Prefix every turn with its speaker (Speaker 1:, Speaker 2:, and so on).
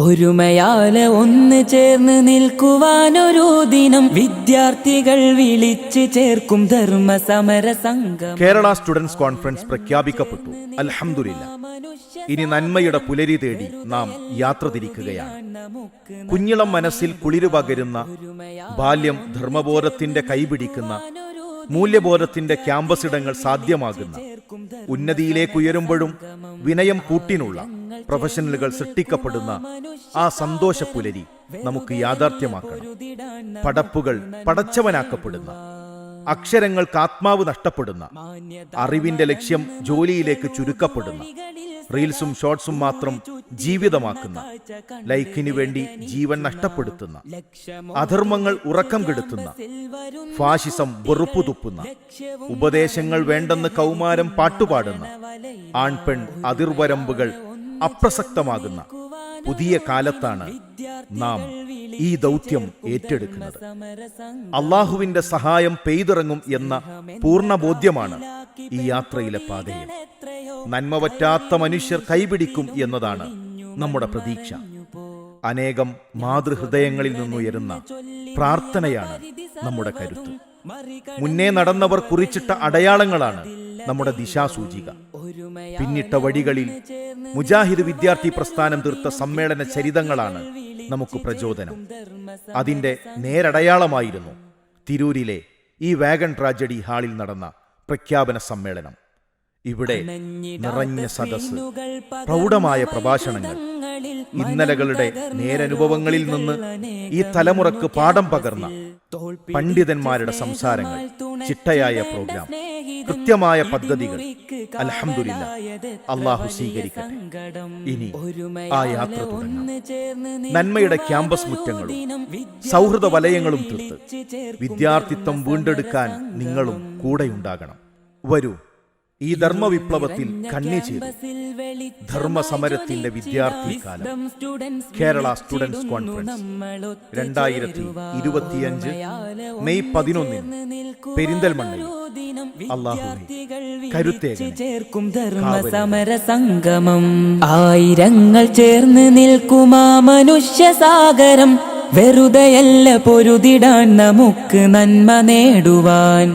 Speaker 1: ഒരുമയാലെ ഒന്ന് ചേർന്ന് നിൽക്കുവാനൊരു ദിനം വിദ്യാർത്ഥികൾ വിളിച്ചു ചേർക്കും ധർമ്മ സമര സംഘം.
Speaker 2: കേരള സ്റ്റുഡൻസ് കോൺഫറൻസ് പ്രഖ്യാപിക്കപ്പെട്ടു. അൽഹംദുലില്ലാ. ഇനി നന്മയുടെ പുലരി തേടി നാം യാത്ര തിരിക്കുകയാണ്. കുഞ്ഞിളം മനസ്സിൽ കുളിരു പകരുന്ന, ബാല്യം ധർമ്മബോധത്തിന്റെ കൈപിടിക്കുന്ന, മൂല്യബോധത്തിന്റെ ക്യാമ്പസിടങ്ങൾ സാധ്യമാകുന്ന, ഉന്നതിയിലേക്കുയരുമ്പോഴും വിനയം കൂട്ടിനുള്ള പ്രൊഫഷണലുകൾ സൃഷ്ടിക്കപ്പെടുന്ന ആ സന്തോഷ പുലരി നമുക്ക് യാഥാർത്ഥ്യമാക്കണം. പടപ്പുകൾ പടച്ചവനാക്കപ്പെടുന്ന, അക്ഷരങ്ങൾക്ക് ആത്മാവ് നഷ്ടപ്പെടുന്ന, അറിവിന്റെ ലക്ഷ്യം ജോലിയിലേക്ക് ചുരുക്കപ്പെടുന്ന, റീൽസും ഷോർട്സും മാത്രം ജീവിതമാക്കുന്ന, ലൈക്കിനു വേണ്ടി ജീവൻ നഷ്ടപ്പെടുത്തുന്ന, അധർമ്മങ്ങൾ ഉറക്കം കെടുത്തുന്ന, ഫാഷിസം വെറുപ്പു തുപ്പുന്ന, ഉപദേശങ്ങൾ വേണ്ടെന്ന് കൗമാരം പാട്ടുപാടുന്ന, ആൺപെൺ അതിർവരമ്പുകൾ അപ്രസക്തമാകുന്ന പുതിയ കാലത്താണ് നാം ഈ ദൗത്യം ഏറ്റെടുക്കുന്നത്. അള്ളാഹുവിന്റെ സഹായം പെയ്തിറങ്ങും എന്ന പൂർണ്ണ ബോധ്യമാണ് ഈ യാത്രയിലെ പാതയിൽ. നന്മ പറ്റാത്ത മനുഷ്യർ കൈപിടിക്കും എന്നതാണ് നമ്മുടെ പ്രതീക്ഷ. അനേകം മാതൃഹൃദയങ്ങളിൽ നിന്നുയരുന്ന പ്രാർത്ഥനയാണ് നമ്മുടെ കരുത്ത്. മുന്നേ നടന്നവർ കുറിച്ചിട്ട അടയാളങ്ങളാണ് നമ്മുടെ ദിശാസൂചിക. പിന്നിട്ട വഴികളിൽ മുജാഹിദ് വിദ്യാർത്ഥി പ്രസ്ഥാനം തീർത്ത സമ്മേളന ചരിതങ്ങളാണ് നമുക്ക് പ്രചോദനം. അതിന്റെ നേരടയാളമായിരുന്നു തിരൂരിലെ ഈ വാഗൺ ട്രാജഡി ഹാളിൽ നടന്ന പ്രഖ്യാപന സമ്മേളനം. ഇവിടെ നിറഞ്ഞ സദസ്സ്, പ്രൗഢമായ പ്രഭാഷണങ്ങൾ, ഇന്നലകളുടെ നേരനുഭവങ്ങളിൽ നിന്ന് ഈ തലമുറക്ക് പാഠം പകർന്ന പണ്ഡിതന്മാരുടെ സംസാരങ്ങൾ, ചിട്ടയായ പ്രോഗ്രാം, കൃത്യമായ പദ്ധതികൾ. അൽഹംദുലില്ലാ, അള്ളാഹു സ്വീകരിക്കട്ടെ. ഇനി ആ യാത്ര തുടങ്ങാം. നന്മയുടെ ക്യാമ്പസ് മുറ്റങ്ങളും സൗഹൃദ വലയങ്ങളും തീർത്ത് വിദ്യാർത്ഥിത്വം വീണ്ടെടുക്കാൻ നിങ്ങളും കൂടെയുണ്ടാകണം. വരൂ, ഈ ധർമ്മവിപ്ലവത്തിൽ കണ്ണിചേരും. ധർമ്മസമരത്തിന്റെ വിദ്യാർത്ഥി കാലം. കേരള സ്റ്റുഡൻസ് കോൺഫറൻസ് 2025 മെയ് 11 പെരിന്തൽമണ്ണയിൽ. അല്ലാഹുവേ, കരുത്തേകണേ.
Speaker 1: ചേർക്കും ധർമ്മ സമര സംഗമം. ആയിരങ്ങൾ ചേർന്ന് നിൽക്കുമാ മനുഷ്യ സാഗരം. വെറുതെയല്ല പൊരുതിടാൻ നമുക്ക് നന്മ നേടുവാൻ.